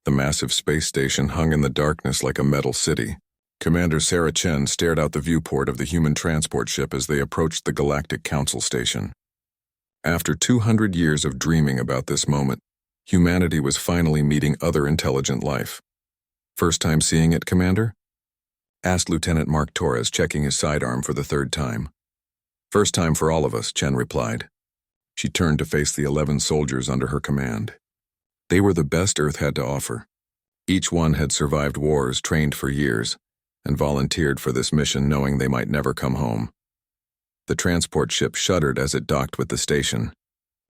The massive space station hung in the darkness like a metal city. Commander Sarah Chen stared out the viewport of the human transport ship as they approached the Galactic Council station. After 200 years of dreaming about this moment, humanity was finally meeting other intelligent life. First time seeing it, Commander? Asked Lieutenant Mark Torres, checking his sidearm for the third time. First time for all of us, Chen replied. She turned to face the 11 soldiers under her command. They were the best Earth had to offer. Each one had survived wars, trained for years, and volunteered for this mission knowing they might never come home. The transport ship shuddered as it docked with the station.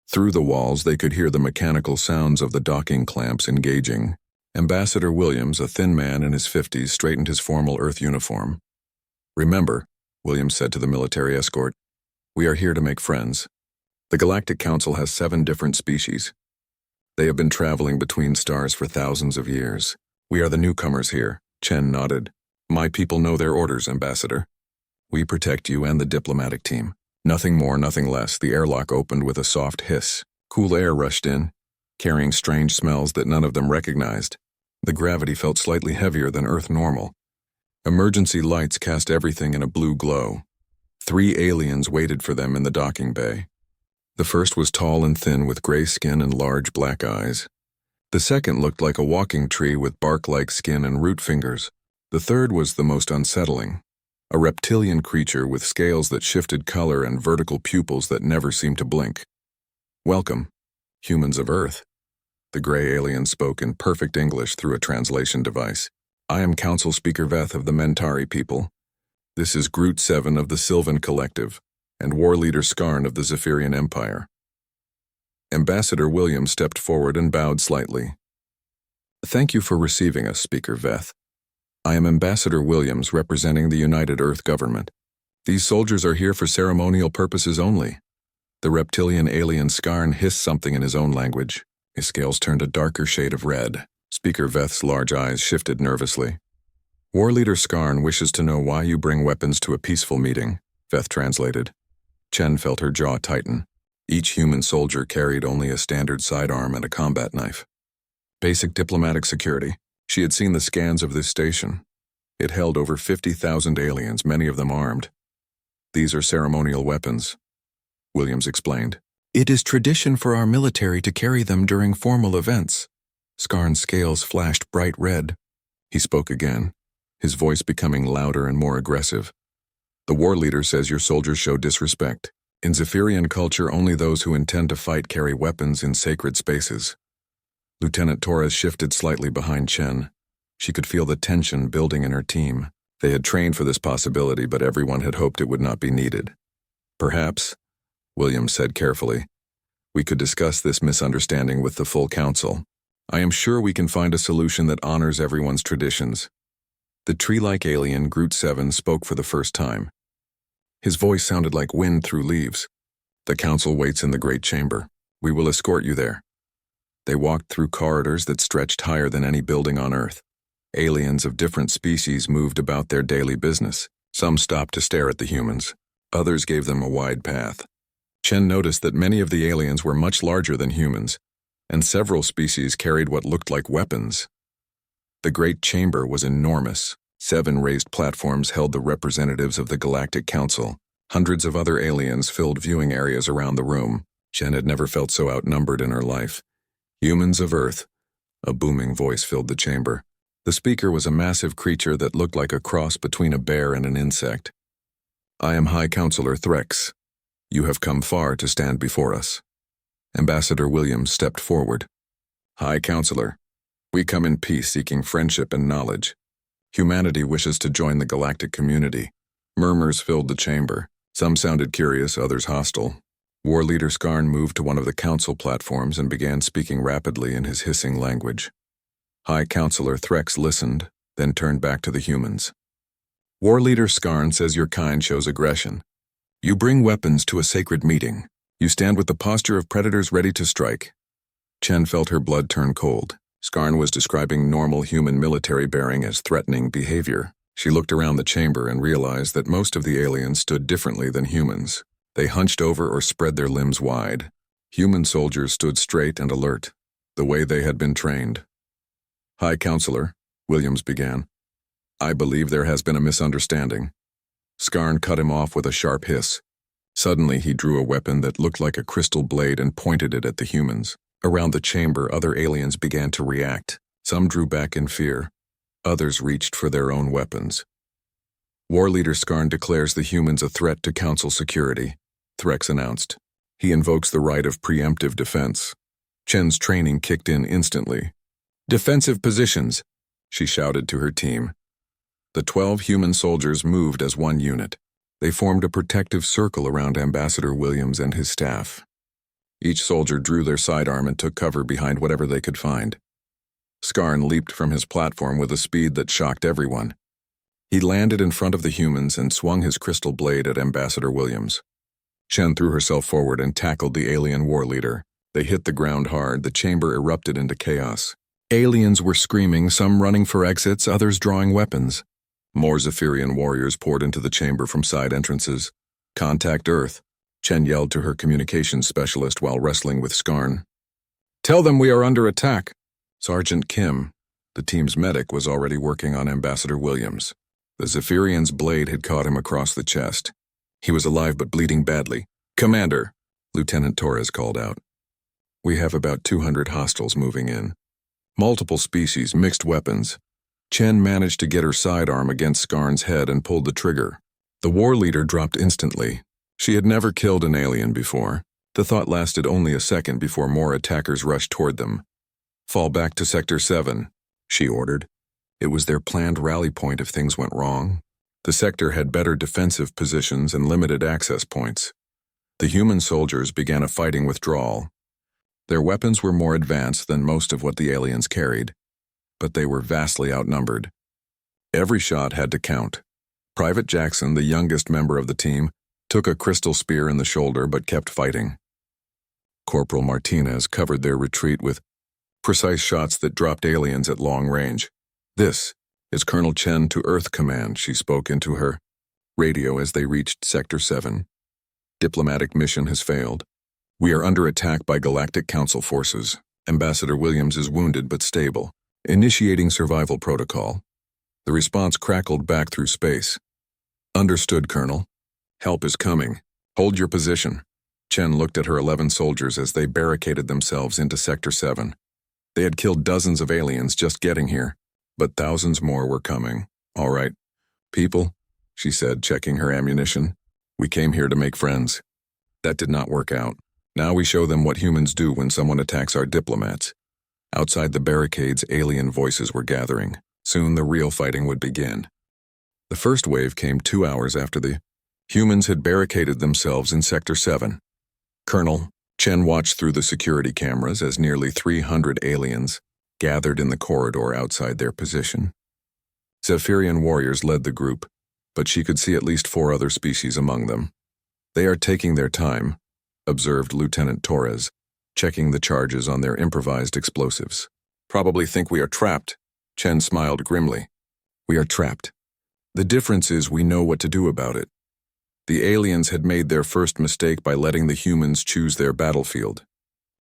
Through the walls, they could hear the mechanical sounds of the docking clamps engaging. Ambassador Williams, a thin man in his 50s, straightened his formal Earth uniform. Remember, Williams said to the military escort, we are here to make friends. The Galactic Council has 7 different species. They have been traveling between stars for thousands of years. We are the newcomers here, Chen nodded. My people know their orders, Ambassador. We protect you and the diplomatic team. Nothing more, nothing less. The airlock opened with a soft hiss. Cool air rushed in, carrying strange smells that none of them recognized. The gravity felt slightly heavier than Earth normal. Emergency lights cast everything in a blue glow. 3 aliens waited for them in the docking bay. The first was tall and thin with gray skin and large black eyes. The second looked like a walking tree with bark-like skin and root fingers. The third was the most unsettling. A reptilian creature with scales that shifted color and vertical pupils that never seemed to blink. Welcome, humans of Earth. The gray alien spoke in perfect English through a translation device. I am Council Speaker Veth of the Mentari people. This is Groot 7 of the Sylvan Collective, and War Leader Skarn of the Zephyrian Empire. Ambassador Williams stepped forward and bowed slightly. Thank you for receiving us, Speaker Veth. I am Ambassador Williams representing the United Earth government. These soldiers are here for ceremonial purposes only. The reptilian alien Skarn hissed something in his own language. His scales turned a darker shade of red. Speaker Veth's large eyes shifted nervously. War Leader Skarn wishes to know why you bring weapons to a peaceful meeting, Veth translated. Chen felt her jaw tighten. Each human soldier carried only a standard sidearm and a combat knife. Basic diplomatic security. She had seen the scans of this station. It held over 50,000 aliens, many of them armed. These are ceremonial weapons, Williams explained. It is tradition for our military to carry them during formal events. Skarn's scales flashed bright red. He spoke again, his voice becoming louder and more aggressive. The war leader says your soldiers show disrespect. In Zephyrian culture, only those who intend to fight carry weapons in sacred spaces. Lieutenant Torres shifted slightly behind Chen. She could feel the tension building in her team. They had trained for this possibility, but everyone had hoped it would not be needed. Perhaps, Williams said carefully, we could discuss this misunderstanding with the full council. I am sure we can find a solution that honors everyone's traditions. The tree-like alien, Groot 7, spoke for the first time. His voice sounded like wind through leaves. The council waits in the great chamber. We will escort you there. They walked through corridors that stretched higher than any building on Earth. Aliens of different species moved about their daily business. Some stopped to stare at the humans. Others gave them a wide path. Chen noticed that many of the aliens were much larger than humans, and several species carried what looked like weapons. The great chamber was enormous. 7 raised platforms held the representatives of the Galactic Council. Hundreds of other aliens filled viewing areas around the room. Chen had never felt so outnumbered in her life. Humans of Earth. A booming voice filled the chamber. The speaker was a massive creature that looked like a cross between a bear and an insect. I am High Counselor Threx. You have come far to stand before us. Ambassador Williams stepped forward. High Counselor, we come in peace seeking friendship and knowledge. Humanity wishes to join the galactic community. Murmurs filled the chamber. Some sounded curious, others hostile. War Leader Skarn moved to one of the council platforms and began speaking rapidly in his hissing language. High Counselor Threx listened, then turned back to the humans. War Leader Skarn says your kind shows aggression. You bring weapons to a sacred meeting. You stand with the posture of predators ready to strike. Chen felt her blood turn cold. Skarn was describing normal human military bearing as threatening behavior. She looked around the chamber and realized that most of the aliens stood differently than humans. They hunched over or spread their limbs wide. Human soldiers stood straight and alert, the way they had been trained. "High Counselor," Williams began. "I believe there has been a misunderstanding." Skarn cut him off with a sharp hiss. Suddenly he drew a weapon that looked like a crystal blade and pointed it at the humans. Around the chamber, other aliens began to react. Some drew back in fear. Others reached for their own weapons. War Leader Skarn declares the humans a threat to Council security, Threx announced. He invokes the right of preemptive defense. Chen's training kicked in instantly. "Defensive positions," she shouted to her team. The 12 human soldiers moved as one unit. They formed a protective circle around Ambassador Williams and his staff. Each soldier drew their sidearm and took cover behind whatever they could find. Skarn leaped from his platform with a speed that shocked everyone. He landed in front of the humans and swung his crystal blade at Ambassador Williams. Chen threw herself forward and tackled the alien war leader. They hit the ground hard. The chamber erupted into chaos. Aliens were screaming, some running for exits, others drawing weapons. More Zephyrian warriors poured into the chamber from side entrances. "Contact Earth," Chen yelled to her communications specialist while wrestling with Skarn. "Tell them we are under attack." Sergeant Kim, the team's medic, was already working on Ambassador Williams. The Zephyrian's blade had caught him across the chest. He was alive but bleeding badly. "Commander," Lieutenant Torres called out. "We have about 200 hostiles moving in. Multiple species, mixed weapons." Chen managed to get her sidearm against Skarn's head and pulled the trigger. The war leader dropped instantly. She had never killed an alien before. The thought lasted only a second before more attackers rushed toward them. "Fall back to Sector 7, she ordered. It was their planned rally point if things went wrong. The sector had better defensive positions and limited access points. The human soldiers began a fighting withdrawal. Their weapons were more advanced than most of what the aliens carried, but they were vastly outnumbered. Every shot had to count. Private Jackson, the youngest member of the team, took a crystal spear in the shoulder but kept fighting. Corporal Martinez covered their retreat with precise shots that dropped aliens at long range. "This is Colonel Chen to Earth Command," she spoke into her radio as they reached Sector 7. "Diplomatic mission has failed. We are under attack by Galactic Council forces. Ambassador Williams is wounded but stable. Initiating survival protocol." The response crackled back through space. "Understood, Colonel. Help is coming. Hold your position." Chen looked at her 11 soldiers as they barricaded themselves into Sector 7. They had killed dozens of aliens just getting here, but thousands more were coming. "All right, people," she said, checking her ammunition. "We came here to make friends. That did not work out. Now we show them what humans do when someone attacks our diplomats." Outside the barricades, alien voices were gathering. Soon the real fighting would begin. The first wave came 2 hours after the humans had barricaded themselves in Sector 7. "Colonel," Chen watched through the security cameras as nearly 300 aliens gathered in the corridor outside their position. Zephyrian warriors led the group, but she could see at least 4 other species among them. "They are taking their time," observed Lieutenant Torres, checking the charges on their improvised explosives. "Probably think we are trapped," Chen smiled grimly. "We are trapped. The difference is we know what to do about it." The aliens had made their first mistake by letting the humans choose their battlefield.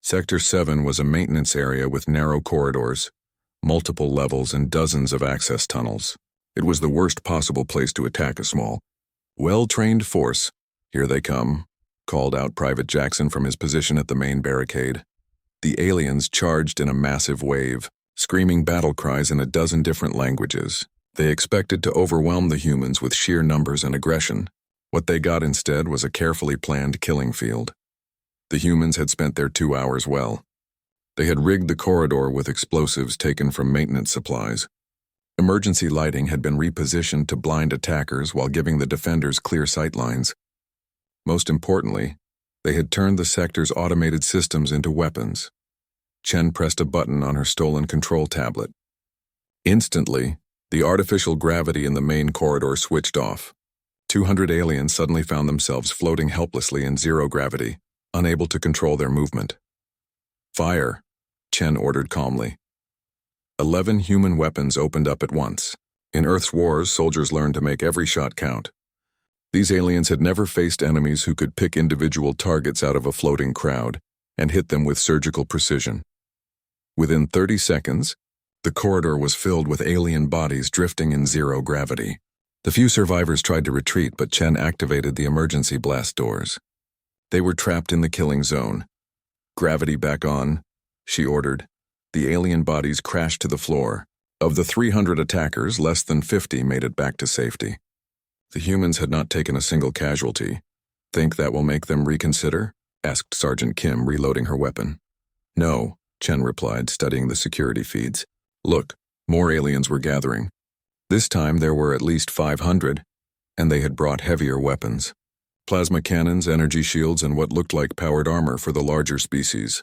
Sector 7 was a maintenance area with narrow corridors, multiple levels, and dozens of access tunnels. It was the worst possible place to attack a small, well-trained force. "Here they come," called out Private Jackson from his position at the main barricade. The aliens charged in a massive wave, screaming battle cries in a dozen different languages. They expected to overwhelm the humans with sheer numbers and aggression. What they got instead was a carefully planned killing field. The humans had spent their 2 hours well. They had rigged the corridor with explosives taken from maintenance supplies. Emergency lighting had been repositioned to blind attackers while giving the defenders clear sight lines. Most importantly, they had turned the sector's automated systems into weapons. Chen pressed a button on her stolen control tablet. Instantly, the artificial gravity in the main corridor switched off. 200 aliens suddenly found themselves floating helplessly in zero gravity, unable to control their movement. "Fire," Chen ordered calmly. 11 human weapons opened up at once. In Earth's wars, soldiers learned to make every shot count. These aliens had never faced enemies who could pick individual targets out of a floating crowd and hit them with surgical precision. Within 30 seconds, The corridor was filled with alien bodies drifting in zero gravity. The few survivors tried to retreat, but Chen activated the emergency blast doors. They were trapped in the killing zone. "Gravity back on," she ordered. The alien bodies crashed to the floor. Of the 300 attackers, less than 50 made it back to safety. The humans had not taken a single casualty. "Think that will make them reconsider?" asked Sergeant Kim, reloading her weapon. "No," Chen replied, studying the security feeds. Look, more aliens were gathering. This time there were at least 500, and they had brought heavier weapons. Plasma cannons, energy shields, and what looked like powered armor for the larger species.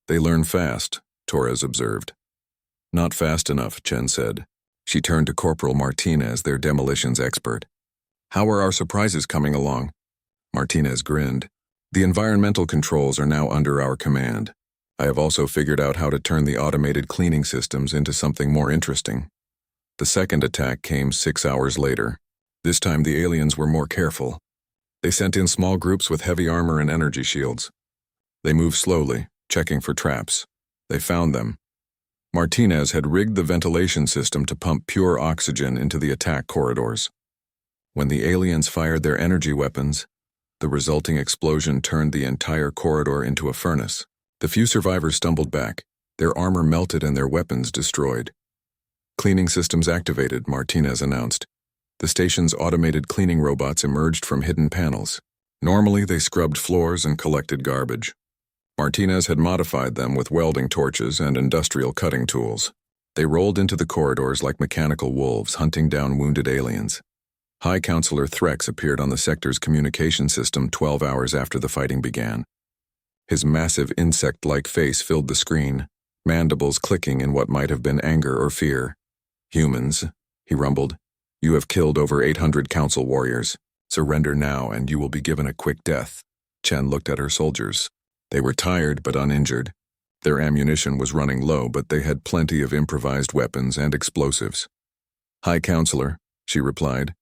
"They learn fast," Torres observed. "Not fast enough," Chen said. She turned to Corporal Martinez, their demolitions expert. "How are our surprises coming along?" Martinez grinned. "The environmental controls are now under our command. I have also figured out how to turn the automated cleaning systems into something more interesting." The second attack came 6 hours later. This time the aliens were more careful. They sent in small groups with heavy armor and energy shields. They moved slowly, checking for traps. They found them. Martinez had rigged the ventilation system to pump pure oxygen into the attack corridors. When the aliens fired their energy weapons, the resulting explosion turned the entire corridor into a furnace. The few survivors stumbled back, their armor melted and their weapons destroyed. "Cleaning systems activated," Martinez announced. The station's automated cleaning robots emerged from hidden panels. Normally, they scrubbed floors and collected garbage. Martinez had modified them with welding torches and industrial cutting tools. They rolled into the corridors like mechanical wolves hunting down wounded aliens. High Counselor Threx appeared on the sector's communication system 12 hours after the fighting began. His massive insect-like face filled the screen, mandibles clicking in what might have been anger or fear. "Humans," he rumbled, "you have killed over 800 council warriors. Surrender now and you will be given a quick death." Chen looked at her soldiers. They were tired but uninjured. Their ammunition was running low, but they had plenty of improvised weapons and explosives. "High Counselor," she replied,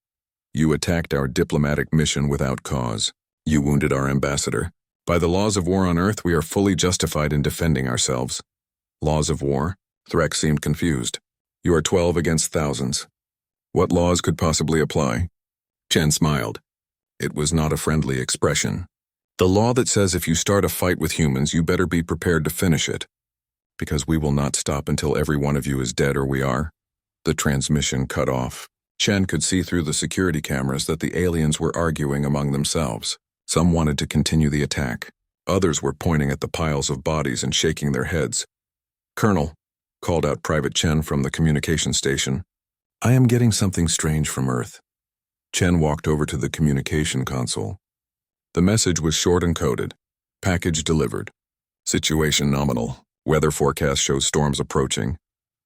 "you attacked our diplomatic mission without cause. You wounded our ambassador. By the laws of war on Earth, we are fully justified in defending ourselves." "Laws of war?" Threx seemed confused. "You are 12 against thousands. What laws could possibly apply?" Chen smiled. It was not a friendly expression. "The law that says if you start a fight with humans, you better be prepared to finish it. Because we will not stop until every one of you is dead or we are." The transmission cut off. Chen could see through the security cameras that the aliens were arguing among themselves. Some wanted to continue the attack. Others were pointing at the piles of bodies and shaking their heads. "Colonel," called out Private Chen from the communication station, "I am getting something strange from Earth." Chen walked over to the communication console. The message was short and coded. "Package delivered. Situation nominal. Weather forecast shows storms approaching."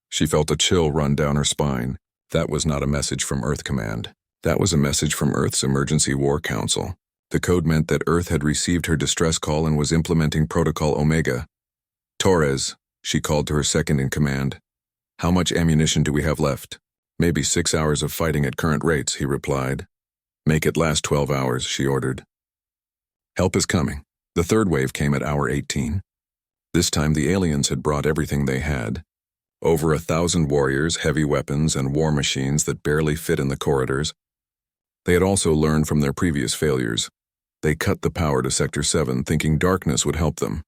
She felt a chill run down her spine. That was not a message from Earth Command. That was a message from Earth's Emergency War Council. The code meant that Earth had received her distress call and was implementing Protocol Omega. "Torres," she called to her second-in-command. "How much ammunition do we have left?" "Maybe 6 hours of fighting at current rates," he replied. "Make it last 12 hours, she ordered. "Help is coming." The third wave came at hour 18. This time the aliens had brought everything they had. Over 1,000 warriors, heavy weapons, and war machines that barely fit in the corridors. They had also learned from their previous failures. They cut the power to Sector 7, thinking darkness would help them.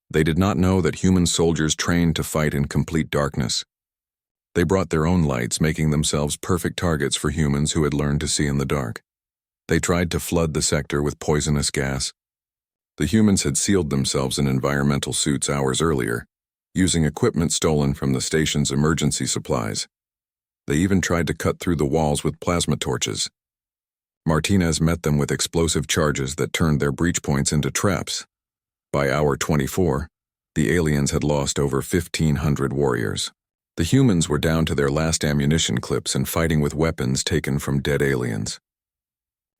They did not know that human soldiers trained to fight in complete darkness. They brought their own lights, making themselves perfect targets for humans who had learned to see in the dark. They tried to flood the sector with poisonous gas. The humans had sealed themselves in environmental suits hours earlier, using equipment stolen from the station's emergency supplies. They even tried to cut through the walls with plasma torches. Martinez met them with explosive charges that turned their breach points into traps. By hour 24, the aliens had lost over 1,500 warriors. The humans were down to their last ammunition clips and fighting with weapons taken from dead aliens.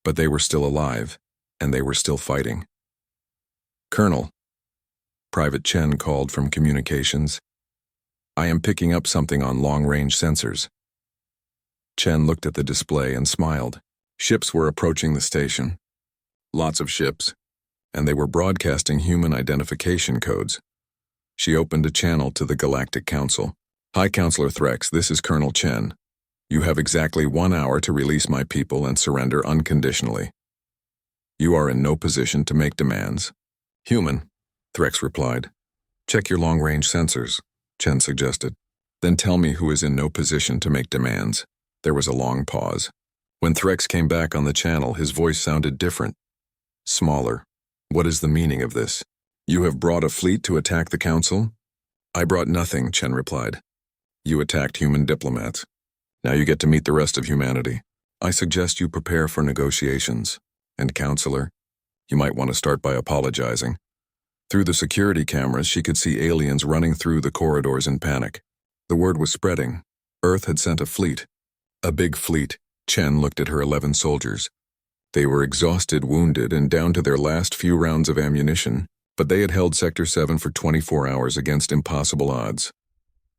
But they were still alive, and they were still fighting. "Colonel," Private Chen called from communications, "I am picking up something on long-range sensors." Chen looked at the display and smiled. Ships were approaching the station. Lots of ships, and they were broadcasting human identification codes. She opened a channel to the Galactic Council. Hi, Counselor Threx, this is Colonel Chen. You have exactly 1 hour to release my people and surrender unconditionally. You are in no position to make demands. Human, Threx replied. Check your long-range sensors, Chen suggested. Then tell me who is in no position to make demands. There was a long pause. When Threx came back on the channel, his voice sounded different. Smaller. What is the meaning of this? You have brought a fleet to attack the Council? I brought nothing, Chen replied. You attacked human diplomats. Now you get to meet the rest of humanity. I suggest you prepare for negotiations. And, Counselor, you might want to start by apologizing. Through the security cameras, she could see aliens running through the corridors in panic. The word was spreading. Earth had sent a fleet. A big fleet. Chen looked at her 11 soldiers. They were exhausted, wounded, and down to their last few rounds of ammunition, but they had held Sector 7 for 24 hours against impossible odds.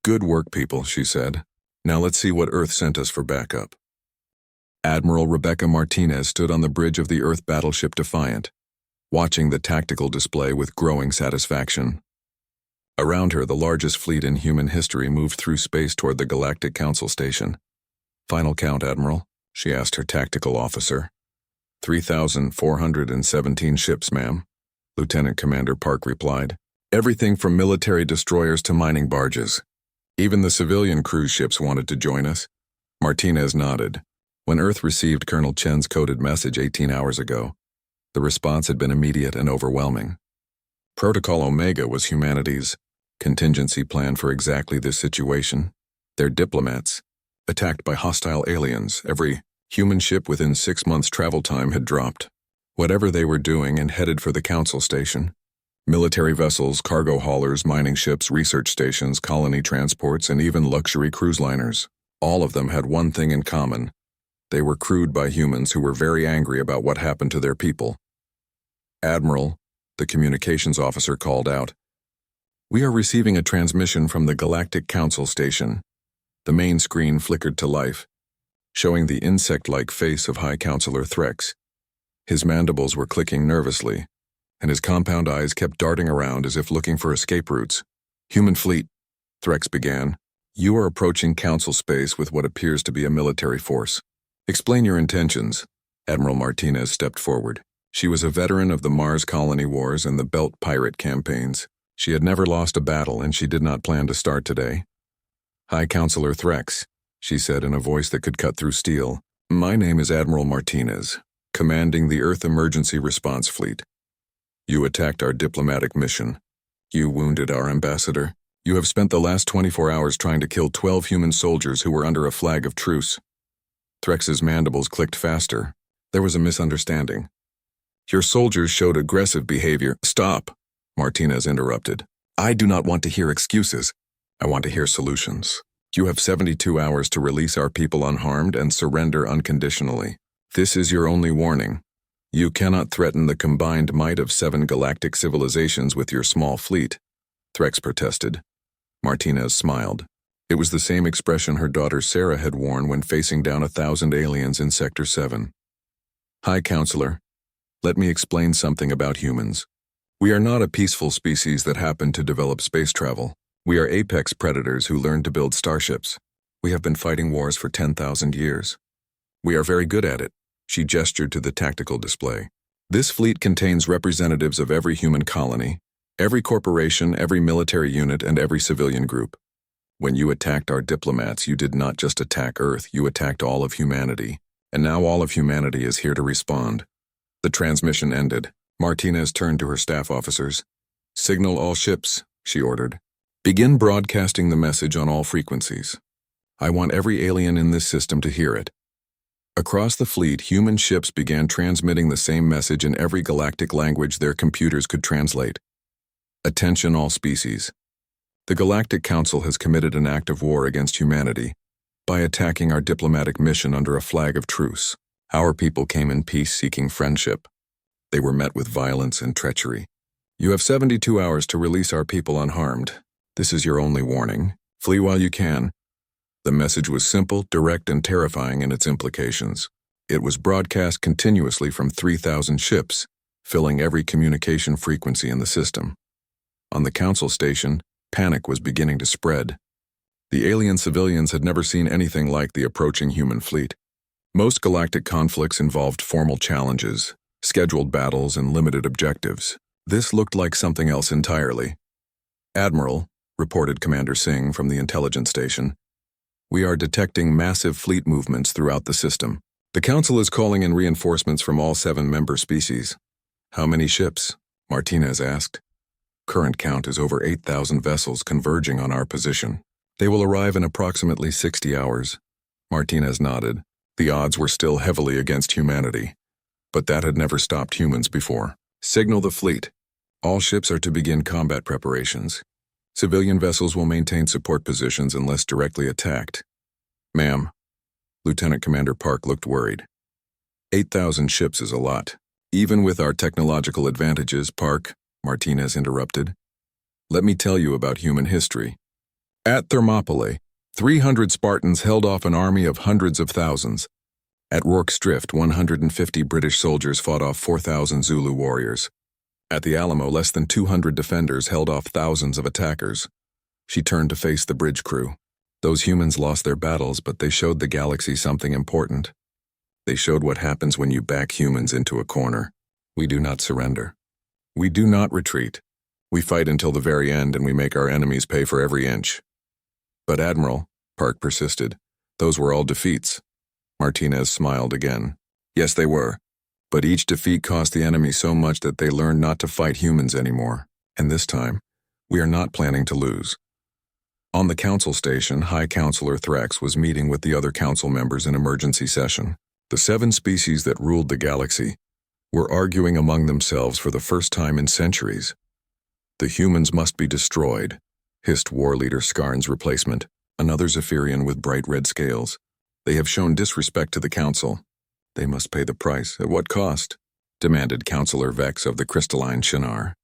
Good work, people, she said. Now let's see what Earth sent us for backup. Admiral Rebecca Martinez stood on the bridge of the Earth battleship Defiant, watching the tactical display with growing satisfaction. Around her, the largest fleet in human history moved through space toward the Galactic Council station. Final count, Admiral, she asked her tactical officer. 3,417 ships, ma'am, Lieutenant Commander Park replied. Everything from military destroyers to mining barges. Even the civilian cruise ships wanted to join us. Martinez nodded. When Earth received Colonel Chen's coded message 18 hours ago, the response had been immediate and overwhelming. Protocol Omega was humanity's contingency plan for exactly this situation. Their diplomats, attacked by hostile aliens, every human ship within 6 months' travel time had dropped. Whatever they were doing and headed for the Council station. Military vessels, cargo haulers, mining ships, research stations, colony transports, and even luxury cruise liners. All of them had one thing in common. They were crewed by humans who were very angry about what happened to their people. Admiral, the communications officer called out. We are receiving a transmission from the Galactic Council station. The main screen flickered to life, showing the insect-like face of High Counselor Threx. His mandibles were clicking nervously, and his compound eyes kept darting around as if looking for escape routes. Human fleet, Threx began. You are approaching Council space with what appears to be a military force. Explain your intentions. Admiral Martinez stepped forward. She was a veteran of the Mars colony wars and the Belt pirate campaigns. She had never lost a battle, and she did not plan to start today. High Counselor Threx, she said in a voice that could cut through steel. My name is Admiral Martinez, commanding the Earth Emergency Response Fleet. You attacked our diplomatic mission. You wounded our ambassador. You have spent the last 24 hours trying to kill 12 human soldiers who were under a flag of truce. Threx's mandibles clicked faster. There was a misunderstanding. Your soldiers showed aggressive behavior. Stop, Martinez interrupted. I do not want to hear excuses. I want to hear solutions. You have 72 hours to release our people unharmed and surrender unconditionally. This is your only warning. You cannot threaten the combined might of 7 galactic civilizations with your small fleet, Threx protested. Martinez smiled. It was the same expression her daughter Sarah had worn when facing down 1,000 aliens in Sector 7. High Counselor, let me explain something about humans. We are not a peaceful species that happened to develop space travel. We are apex predators who learned to build starships. We have been fighting wars for 10,000 years. We are very good at it. She gestured to the tactical display. This fleet contains representatives of every human colony, every corporation, every military unit, and every civilian group. When you attacked our diplomats, you did not just attack Earth, you attacked all of humanity. And now all of humanity is here to respond. The transmission ended. Martinez turned to her staff officers. Signal all ships, she ordered. Begin broadcasting the message on all frequencies. I want every alien in this system to hear it. Across the fleet, human ships began transmitting the same message in every galactic language their computers could translate. Attention all species. The Galactic Council has committed an act of war against humanity by attacking our diplomatic mission under a flag of truce. Our people came in peace seeking friendship. They were met with violence and treachery. You have 72 hours to release our people unharmed. This is your only warning. Flee while you can. The message was simple, direct, and terrifying in its implications. It was broadcast continuously from 3,000 ships, filling every communication frequency in the system. On the Council station, panic was beginning to spread. The alien civilians had never seen anything like the approaching human fleet. Most galactic conflicts involved formal challenges, scheduled battles, and limited objectives. This looked like something else entirely. "Admiral," reported Commander Singh from the intelligence station, "we are detecting massive fleet movements throughout the system. The Council is calling in reinforcements from all 7 member species." "How many ships?" Martinez asked. "Current count is over 8,000 vessels converging on our position. They will arrive in approximately 60 hours. Martinez nodded. The odds were still heavily against humanity, but that had never stopped humans before. "Signal the fleet. All ships are to begin combat preparations. Civilian vessels will maintain support positions unless directly attacked." "Ma'am." Lieutenant Commander Park looked worried. 8,000 ships is a lot. "Even with our technological advantages, Park," Martinez interrupted. "Let me tell you about human history. At Thermopylae, 300 Spartans held off an army of hundreds of thousands. At Rorke's Drift, 150 British soldiers fought off 4,000 Zulu warriors. At the Alamo, less than 200 defenders held off thousands of attackers." She turned to face the bridge crew. "Those humans lost their battles, but they showed the galaxy something important. They showed what happens when you back humans into a corner. We do not surrender. We do not retreat. We fight until the very end, and we make our enemies pay for every inch." "But Admiral," Park persisted, "those were all defeats." Martinez smiled again. "Yes, they were. But each defeat cost the enemy so much that they learned not to fight humans anymore. And this time, we are not planning to lose." On the council station, High Counselor Threx was meeting with the other council members in emergency session. The 7 species that ruled the galaxy were arguing among themselves for the first time in centuries. "The humans must be destroyed," hissed War Leader Skarn's replacement, another Zephyrian with bright red scales. "They have shown disrespect to the council. They must pay the price. At what cost?" demanded Counselor Vex of the crystalline Shinar.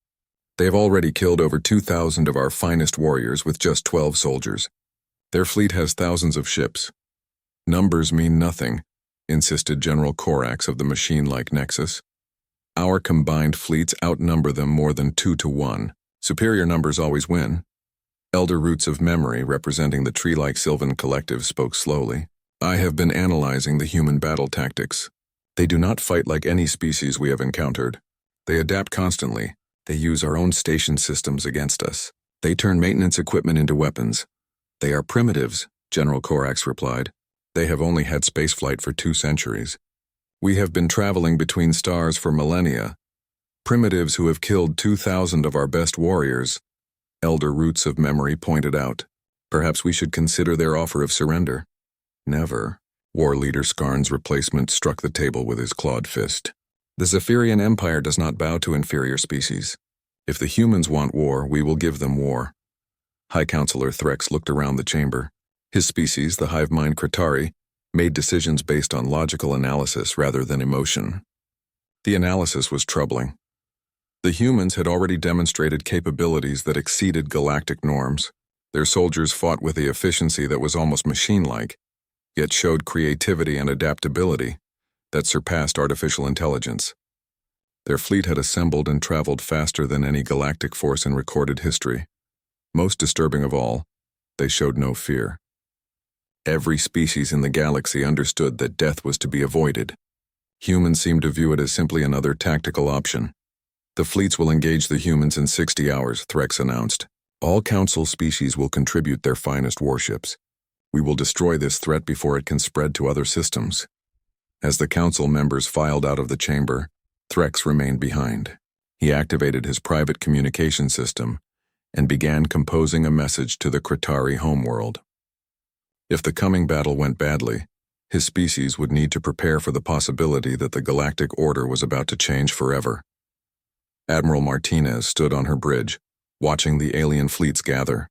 "They have already killed over 2,000 of our finest warriors with just 12 soldiers. Their fleet has thousands of ships." "Numbers mean nothing," insisted General Corax of the machine-like Nexus. "Our combined fleets outnumber them more than 2 to 1. Superior numbers always win." Elder Roots of Memory, representing the tree-like Sylvan Collective, spoke slowly. "I have been analyzing the human battle tactics. They do not fight like any species we have encountered. They adapt constantly. They use our own station systems against us. They turn maintenance equipment into weapons. They are primitives," General Corax replied. "They have only had spaceflight for 2 centuries. We have been traveling between stars for millennia. Primitives who have killed 2,000 of our best warriors," Elder Roots of Memory pointed out. "Perhaps we should consider their offer of surrender." "Never." War Leader Skarn's replacement struck the table with his clawed fist. "The Zephyrian Empire does not bow to inferior species. If the humans want war, we will give them war." High Counselor Threx looked around the chamber. His species, the hive mind Kratari, made decisions based on logical analysis rather than emotion. The analysis was troubling. The humans had already demonstrated capabilities that exceeded galactic norms. Their soldiers fought with a efficiency that was almost machine-like, yet showed creativity and adaptability that surpassed artificial intelligence. Their fleet had assembled and traveled faster than any galactic force in recorded history. Most disturbing of all, they showed no fear. Every species in the galaxy understood that death was to be avoided. Humans seemed to view it as simply another tactical option. "The fleets will engage the humans in 60 hours, Threx announced. "All Council species will contribute their finest warships. We will destroy this threat before it can spread to other systems." As the Council members filed out of the chamber, Threx remained behind. He activated his private communication system and began composing a message to the Kratari homeworld. If the coming battle went badly, his species would need to prepare for the possibility that the galactic order was about to change forever. Admiral Martinez stood on her bridge, watching the alien fleets gather.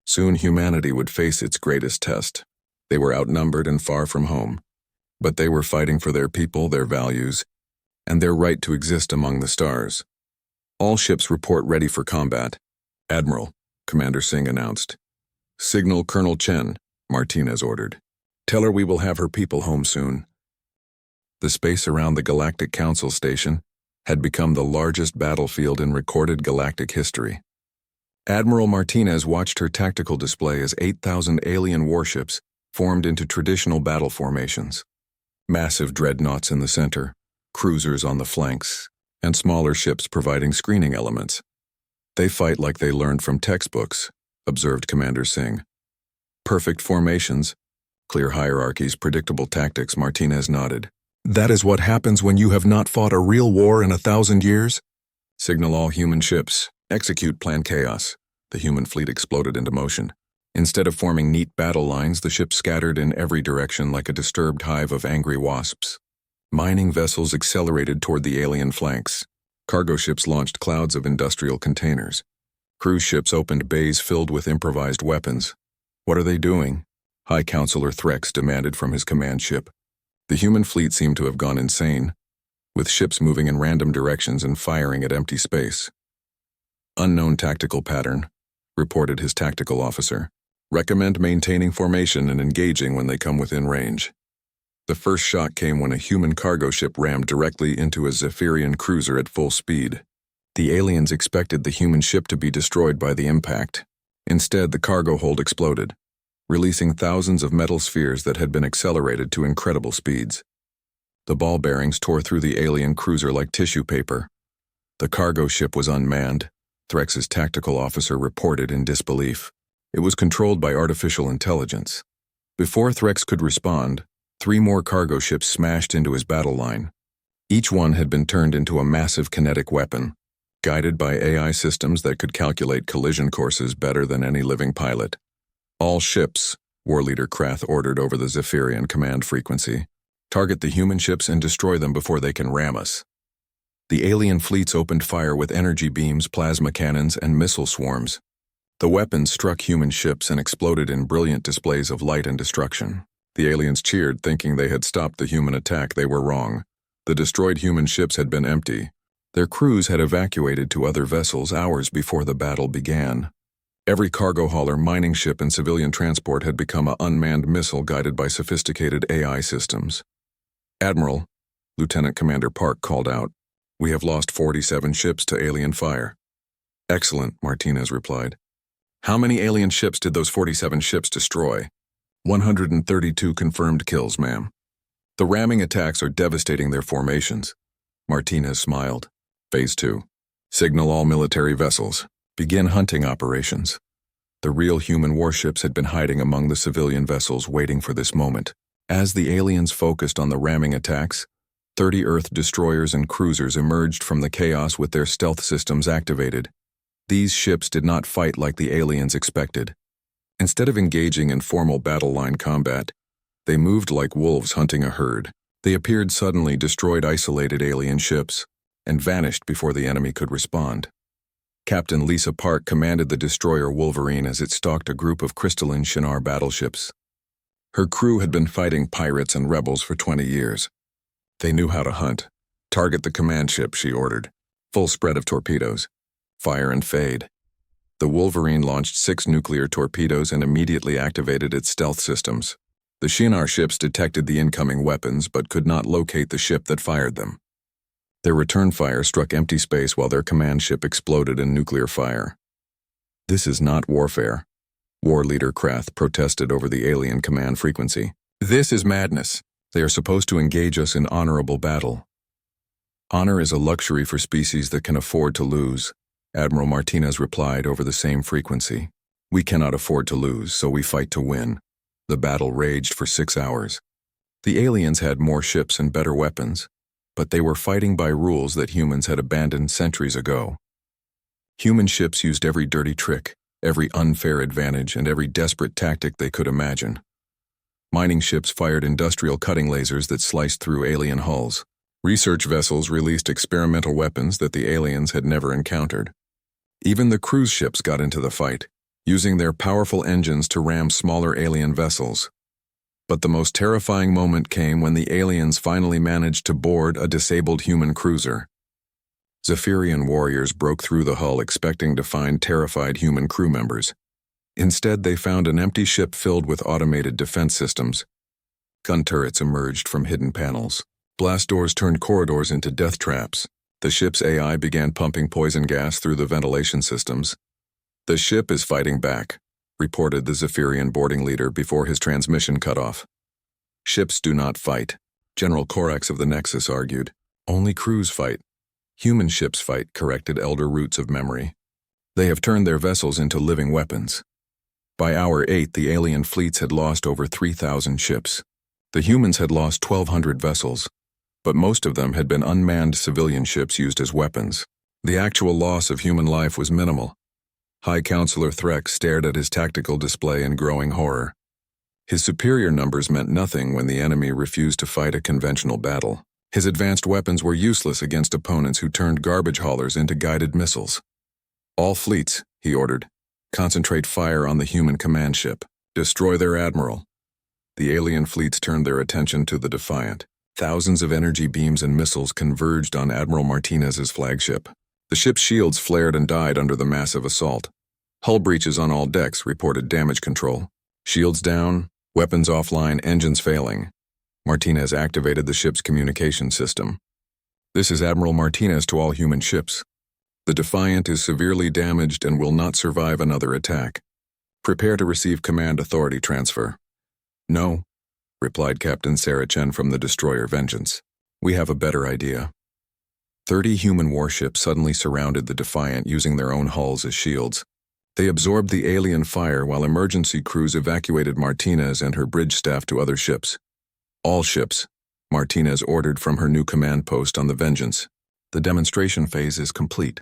Soon humanity would face its greatest test. They were outnumbered and far from home, but they were fighting for their people, their values, and their right to exist among the stars. "All ships report ready for combat." "Admiral," Commander Singh announced. "Signal Colonel Chen," Martinez ordered. "Tell her we will have her people home soon." The space around the Galactic Council Station had become the largest battlefield in recorded galactic history. Admiral Martinez watched her tactical display as 8,000 alien warships formed into traditional battle formations. Massive dreadnoughts in the center, cruisers on the flanks, and smaller ships providing screening elements. They fight like they learned from textbooks, observed Commander Singh. Perfect formations, clear hierarchies, predictable tactics, Martinez nodded. That is what happens when you have not fought a real war in 1,000 years? Signal all human ships. Execute Plan Chaos. The human fleet exploded into motion. Instead of forming neat battle lines, the ships scattered in every direction like a disturbed hive of angry wasps. Mining vessels accelerated toward the alien flanks. Cargo ships launched clouds of industrial containers. Cruise ships opened bays filled with improvised weapons. What are they doing? High Counselor Threx demanded from his command ship. The human fleet seemed to have gone insane, with ships moving in random directions and firing at empty space. Unknown tactical pattern, reported his tactical officer. Recommend maintaining formation and engaging when they come within range. The first shock came when a human cargo ship rammed directly into a Zephyrian cruiser at full speed. The aliens expected the human ship to be destroyed by the impact. Instead, the cargo hold exploded, releasing thousands of metal spheres that had been accelerated to incredible speeds. The ball bearings tore through the alien cruiser like tissue paper. The cargo ship was unmanned, Threx's tactical officer reported in disbelief. It was controlled by artificial intelligence. Before Threx could respond, 3 more cargo ships smashed into his battle line. Each one had been turned into a massive kinetic weapon, guided by AI systems that could calculate collision courses better than any living pilot. All ships, War Leader Krath ordered over the Zephyrian command frequency, target the human ships and destroy them before they can ram us. The alien fleets opened fire with energy beams, plasma cannons, and missile swarms. The weapons struck human ships and exploded in brilliant displays of light and destruction. The aliens cheered, thinking they had stopped the human attack. They were wrong. The destroyed human ships had been empty. Their crews had evacuated to other vessels hours before the battle began. Every cargo hauler, mining ship, and civilian transport had become an unmanned missile guided by sophisticated AI systems. Admiral, Lieutenant Commander Park called out, "We have lost 47 ships to alien fire." "Excellent," Martinez replied. "How many alien ships did those 47 ships destroy?" 132 confirmed kills, ma'am. "The ramming attacks are devastating their formations." Martinez smiled. Phase 2. Signal all military vessels. Begin hunting operations. The real human warships had been hiding among the civilian vessels waiting for this moment. As the aliens focused on the ramming attacks, 30 Earth destroyers and cruisers emerged from the chaos with their stealth systems activated. These ships did not fight like the aliens expected. Instead of engaging in formal battle line combat, they moved like wolves hunting a herd. They appeared suddenly, destroyed isolated alien ships, and vanished before the enemy could respond. Captain Lisa Park commanded the destroyer Wolverine as it stalked a group of crystalline Shinar battleships. Her crew had been fighting pirates and rebels for 20 years. They knew how to hunt. "Target the command ship," she ordered. "Full spread of torpedoes. Fire and fade." The Wolverine launched 6 nuclear torpedoes and immediately activated its stealth systems. The Shinar ships detected the incoming weapons but could not locate the ship that fired them. Their return fire struck empty space while their command ship exploded in nuclear fire. "This is not warfare," War Leader Krath protested over the alien command frequency. "This is madness. They are supposed to engage us in honorable battle." "Honor is a luxury for species that can afford to lose," Admiral Martinez replied over the same frequency. "We cannot afford to lose, so we fight to win." The battle raged for 6 hours. The aliens had more ships and better weapons, but they were fighting by rules that humans had abandoned centuries ago. Human ships used every dirty trick, every unfair advantage, and every desperate tactic they could imagine. Mining ships fired industrial cutting lasers that sliced through alien hulls. Research vessels released experimental weapons that the aliens had never encountered. Even the cruise ships got into the fight, using their powerful engines to ram smaller alien vessels. But the most terrifying moment came when the aliens finally managed to board a disabled human cruiser. Zephyrian warriors broke through the hull expecting to find terrified human crew members. Instead, they found an empty ship filled with automated defense systems. Gun turrets emerged from hidden panels. Blast doors turned corridors into death traps. The ship's AI began pumping poison gas through the ventilation systems. "The ship is fighting back," reported the Zephyrian boarding leader before his transmission cut off. "Ships do not fight," General Corax of the Nexus argued. "Only crews fight." "Human ships fight," corrected Elder Roots of Memory. "They have turned their vessels into living weapons." By hour 8, the alien fleets had lost over 3,000 ships. The humans had lost 1,200 vessels, but most of them had been unmanned civilian ships used as weapons. The actual loss of human life was minimal. High Counselor Threx stared at his tactical display in growing horror. His superior numbers meant nothing when the enemy refused to fight a conventional battle. His advanced weapons were useless against opponents who turned garbage haulers into guided missiles. "All fleets," he ordered, "concentrate fire on the human command ship. Destroy their admiral." The alien fleets turned their attention to the Defiant. Thousands of energy beams and missiles converged on Admiral Martinez's flagship. The ship's shields flared and died under the massive assault. "Hull breaches on all decks," reported damage control. "Shields down, weapons offline, engines failing." Martinez activated the ship's communication system. "This is Admiral Martinez to all human ships. The Defiant is severely damaged and will not survive another attack. Prepare to receive command authority transfer." "No," replied Captain Sarah Chen from the destroyer Vengeance. "We have a better idea." 30 human warships suddenly surrounded the Defiant using their own hulls as shields. They absorbed the alien fire while emergency crews evacuated Martinez and her bridge staff to other ships. "All ships," Martinez ordered from her new command post on the Vengeance. "The demonstration phase is complete.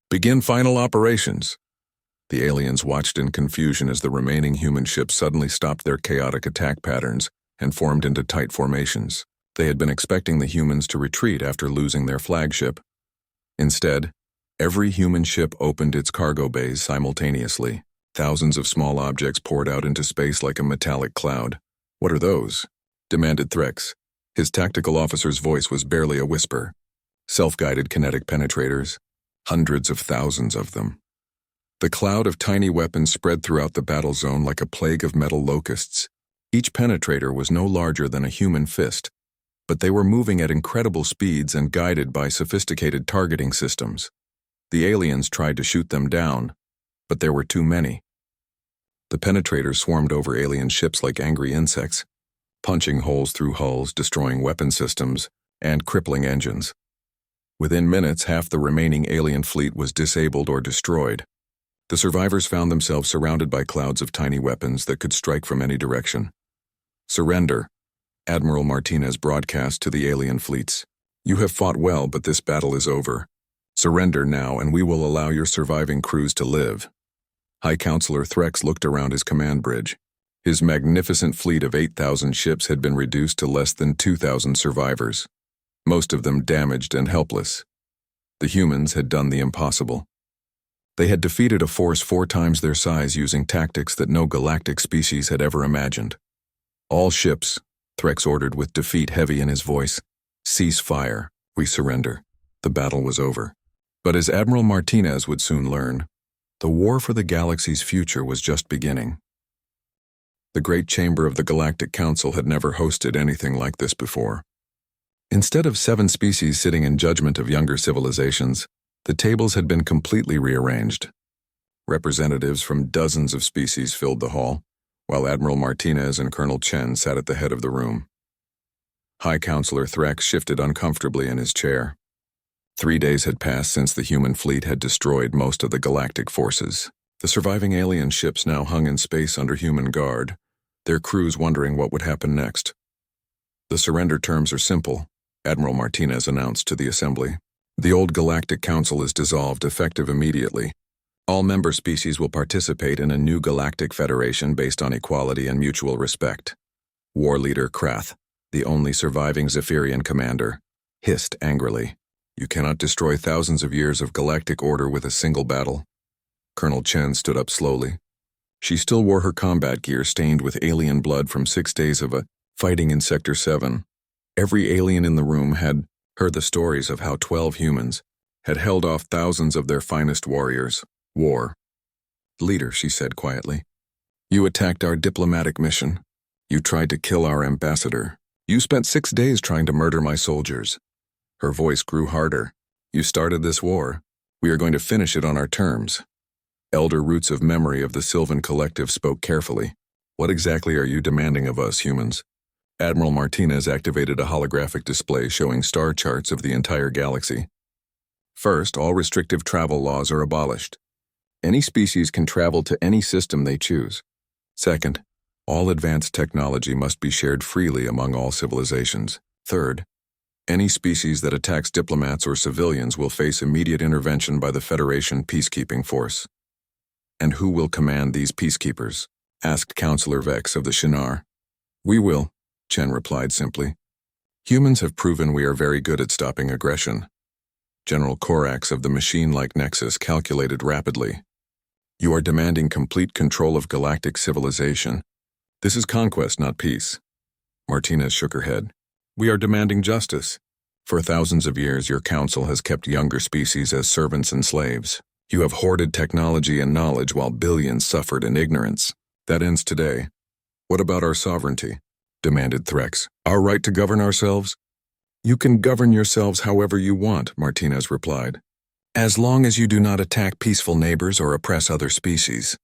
Begin final operations." The aliens watched in confusion as the remaining human ships suddenly stopped their chaotic attack patterns and formed into tight formations. They had been expecting the humans to retreat after losing their flagship. Instead, every human ship opened its cargo bays simultaneously. Thousands of small objects poured out into space like a metallic cloud. "What are those?" demanded Threx. His tactical officer's voice was barely a whisper. "Self-guided kinetic penetrators. Hundreds of thousands of them." The cloud of tiny weapons spread throughout the battle zone like a plague of metal locusts. Each penetrator was no larger than a human fist, but they were moving at incredible speeds and guided by sophisticated targeting systems. The aliens tried to shoot them down, but there were too many. The penetrators swarmed over alien ships like angry insects, punching holes through hulls, destroying weapon systems, and crippling engines. Within minutes, half the remaining alien fleet was disabled or destroyed. The survivors found themselves surrounded by clouds of tiny weapons that could strike from any direction. "Surrender," Admiral Martinez broadcast to the alien fleets. "You have fought well, but this battle is over. Surrender now, and we will allow your surviving crews to live." High Counselor Threx looked around his command bridge. His magnificent fleet of 8,000 ships had been reduced to less than 2,000 survivors, most of them damaged and helpless. The humans had done the impossible. They had defeated a force 4 times their size using tactics that no galactic species had ever imagined. "All ships," Threx ordered with defeat heavy in his voice, "cease fire. We surrender." The battle was over. But as Admiral Martinez would soon learn, the war for the galaxy's future was just beginning. The Great Chamber of the Galactic Council had never hosted anything like this before. Instead of 7 species sitting in judgment of younger civilizations, the tables had been completely rearranged. Representatives from dozens of species filled the hall, while Admiral Martinez and Colonel Chen sat at the head of the room. High Counselor Threx shifted uncomfortably in his chair. 3 days had passed since the human fleet had destroyed most of the galactic forces. The surviving alien ships now hung in space under human guard, their crews wondering what would happen next. "The surrender terms are simple," Admiral Martinez announced to the assembly. "The old Galactic Council is dissolved, effective immediately. All member species will participate in a new galactic federation based on equality and mutual respect." War Leader Krath, the only surviving Zephyrian commander, hissed angrily. "You cannot destroy thousands of years of galactic order with a single battle." Colonel Chen stood up slowly. She still wore her combat gear stained with alien blood from 6 days of fighting in Sector 7. Every alien in the room had heard the stories of how 12 humans had held off thousands of their finest warriors. "War. Leader," she said quietly. "You attacked our diplomatic mission. You tried to kill our ambassador. You spent 6 days trying to murder my soldiers." Her voice grew harder. "You started this war. We are going to finish it on our terms." Elder Roots of Memory of the Sylvan Collective spoke carefully. What exactly are you demanding of us, humans? Admiral Martinez activated a holographic display showing star charts of the entire galaxy. First, all restrictive travel laws are abolished. Any species can travel to any system they choose. Second, all advanced technology must be shared freely among all civilizations. Third, any species that attacks diplomats or civilians will face immediate intervention by the Federation peacekeeping force. And who will command these peacekeepers? Asked Counselor Vex of the Shinar. We will, Chen replied simply. Humans have proven we are very good at stopping aggression. General Korax of the machine-like Nexus calculated rapidly. You are demanding complete control of galactic civilization. This is conquest, not peace. Martinez shook her head. We are demanding justice. For thousands of years, your council has kept younger species as servants and slaves. You have hoarded technology and knowledge while billions suffered in ignorance. That ends today. What about our sovereignty? Demanded Threx. Our right to govern ourselves? You can govern yourselves however you want, Martinez replied. As long as you do not attack peaceful neighbors or oppress other species.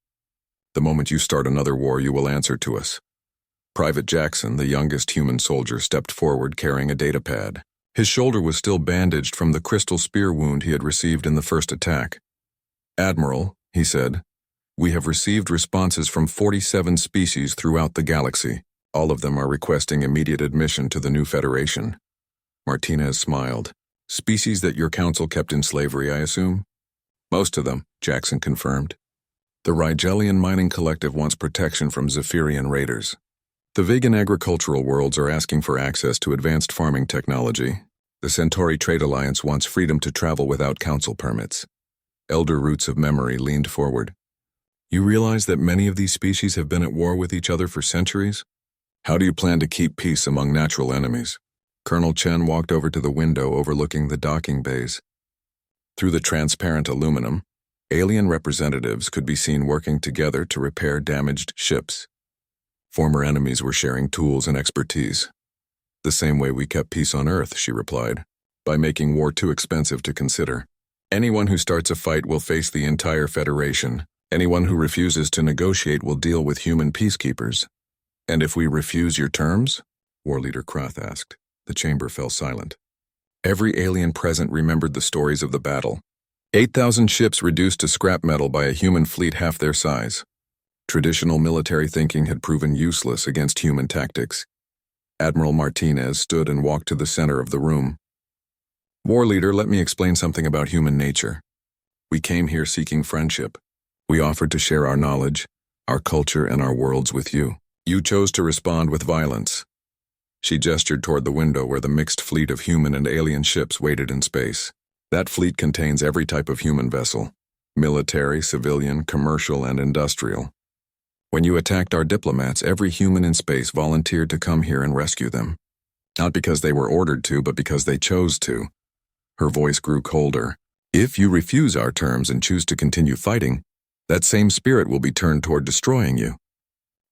The moment you start another war, you will answer to us. Private Jackson, the youngest human soldier, stepped forward carrying a datapad. His shoulder was still bandaged from the crystal spear wound he had received in the first attack. Admiral, he said, we have received responses from 47 species throughout the galaxy. All of them are requesting immediate admission to the new Federation. Martinez smiled. Species that your council kept in slavery, I assume? Most of them, Jackson confirmed. The Rigelian Mining Collective wants protection from Zephyrian raiders. The vegan agricultural worlds are asking for access to advanced farming technology. The Centauri Trade Alliance wants freedom to travel without council permits. Elder Roots of Memory leaned forward. You realize that many of these species have been at war with each other for centuries? How do you plan to keep peace among natural enemies? Colonel Chen walked over to the window overlooking the docking bays. Through the transparent aluminum, alien representatives could be seen working together to repair damaged ships. Former enemies were sharing tools and expertise. The same way we kept peace on Earth, she replied, by making war too expensive to consider. Anyone who starts a fight will face the entire Federation. Anyone who refuses to negotiate will deal with human peacekeepers. And if we refuse your terms? War Leader Krath asked. The chamber fell silent. Every alien present remembered the stories of the battle. 8,000 ships reduced to scrap metal by a human fleet half their size. Traditional military thinking had proven useless against human tactics. Admiral Martinez stood and walked to the center of the room. War Leader, let me explain something about human nature. We came here seeking friendship. We offered to share our knowledge, our culture, and our worlds with you. You chose to respond with violence. She gestured toward the window where the mixed fleet of human and alien ships waited in space. That fleet contains every type of human vessel, military, civilian, commercial, and industrial. When you attacked our diplomats, every human in space volunteered to come here and rescue them. Not because they were ordered to, but because they chose to. Her voice grew colder. If you refuse our terms and choose to continue fighting, that same spirit will be turned toward destroying you.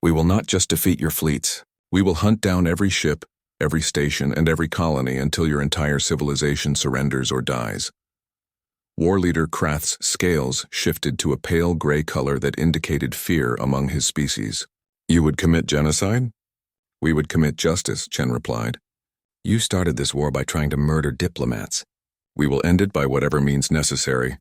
We will not just defeat your fleets. We will hunt down every ship, every station, and every colony until your entire civilization surrenders or dies. War Leader Krath's scales shifted to a pale gray color that indicated fear among his species. You would commit genocide? We would commit justice, Chen replied. You started this war by trying to murder diplomats. We will end it by whatever means necessary.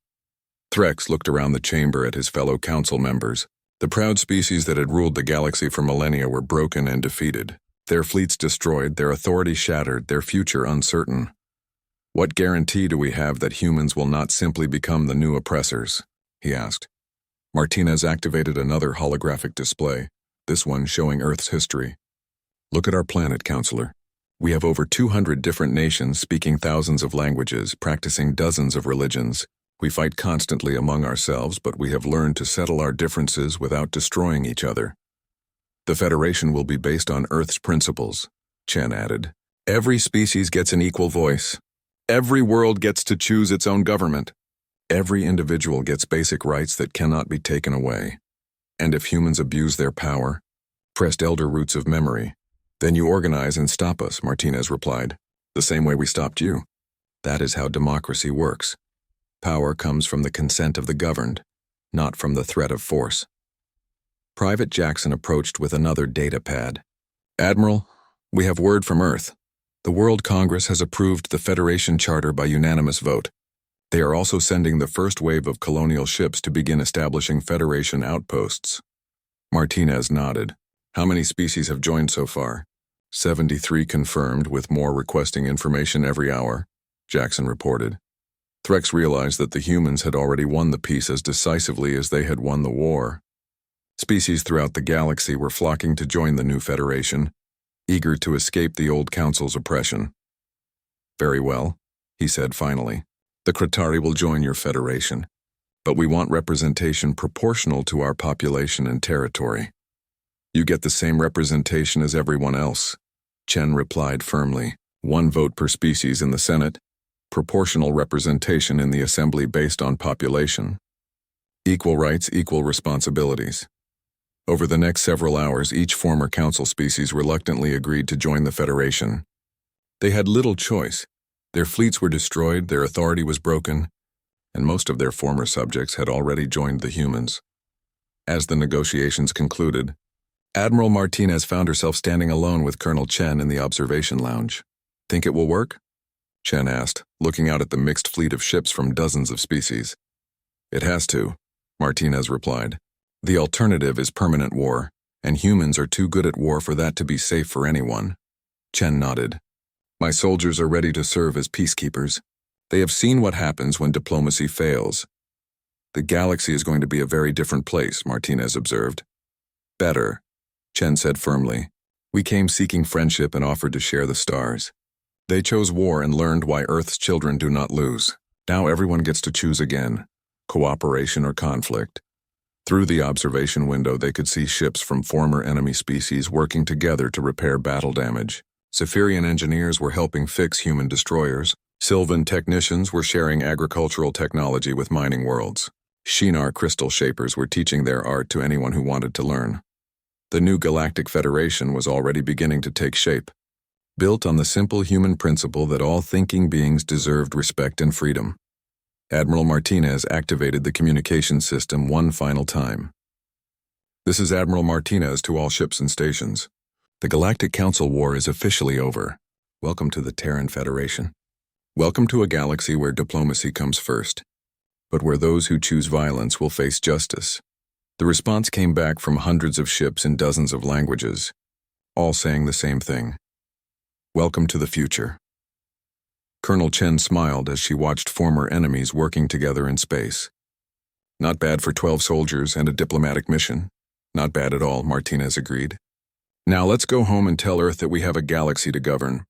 Threx looked around the chamber at his fellow council members. The proud species that had ruled the galaxy for millennia were broken and defeated. Their fleets destroyed, their authority shattered, their future uncertain. What guarantee do we have that humans will not simply become the new oppressors? He asked. Martinez activated another holographic display, this one showing Earth's history. Look at our planet, Counselor. We have over 200 different nations speaking thousands of languages, practicing dozens of religions. We fight constantly among ourselves, but we have learned to settle our differences without destroying each other. The Federation will be based on Earth's principles, Chen added. Every species gets an equal voice. Every world gets to choose its own government. Every individual gets basic rights that cannot be taken away. And if humans abuse their power, pressed Elder Roots of Memory, then you organize and stop us, Martinez replied. The same way we stopped you. That is how democracy works. Power comes from the consent of the governed, not from the threat of force. Private Jackson approached with another data pad. "Admiral, we have word from Earth. The World Congress has approved the Federation Charter by unanimous vote. They are also sending the first wave of colonial ships to begin establishing Federation outposts." Martinez nodded. "How many species have joined so far?" 73 confirmed, with more requesting information every hour, Jackson reported. Threx realized that the humans had already won the peace as decisively as they had won the war. Species throughout the galaxy were flocking to join the new Federation, eager to escape the old Council's oppression. "Very well," he said finally. "The Kratari will join your Federation, but we want representation proportional to our population and territory." "You get the same representation as everyone else," Chen replied firmly. "One vote per species in the Senate, proportional representation in the Assembly based on population. Equal rights, equal responsibilities." Over the next several hours, each former Council species reluctantly agreed to join the Federation. They had little choice. Their fleets were destroyed, their authority was broken, and most of their former subjects had already joined the humans. As the negotiations concluded, Admiral Martinez found herself standing alone with Colonel Chen in the observation lounge. "Think it will work?" Chen asked, looking out at the mixed fleet of ships from dozens of species. "It has to," Martinez replied. "The alternative is permanent war, and humans are too good at war for that to be safe for anyone." Chen nodded. "My soldiers are ready to serve as peacekeepers. They have seen what happens when diplomacy fails." "The galaxy is going to be a very different place," Martinez observed. "Better," Chen said firmly. "We came seeking friendship and offered to share the stars. They chose war and learned why Earth's children do not lose. Now everyone gets to choose again, cooperation or conflict." Through the observation window, they could see ships from former enemy species working together to repair battle damage. Zephyrian engineers were helping fix human destroyers. Sylvan technicians were sharing agricultural technology with mining worlds. Shinar crystal shapers were teaching their art to anyone who wanted to learn. The new Galactic Federation was already beginning to take shape, built on the simple human principle that all thinking beings deserved respect and freedom. Admiral Martinez activated the communication system one final time. "This is Admiral Martinez to all ships and stations. The Galactic Council War is officially over. Welcome to the Terran Federation. Welcome to a galaxy where diplomacy comes first, but where those who choose violence will face justice." The response came back from hundreds of ships in dozens of languages, all saying the same thing. "Welcome to the future." Colonel Chen smiled as she watched former enemies working together in space. "Not bad for 12 soldiers and a diplomatic mission. Not bad at all," Martinez agreed. "Now let's go home and tell Earth that we have a galaxy to govern.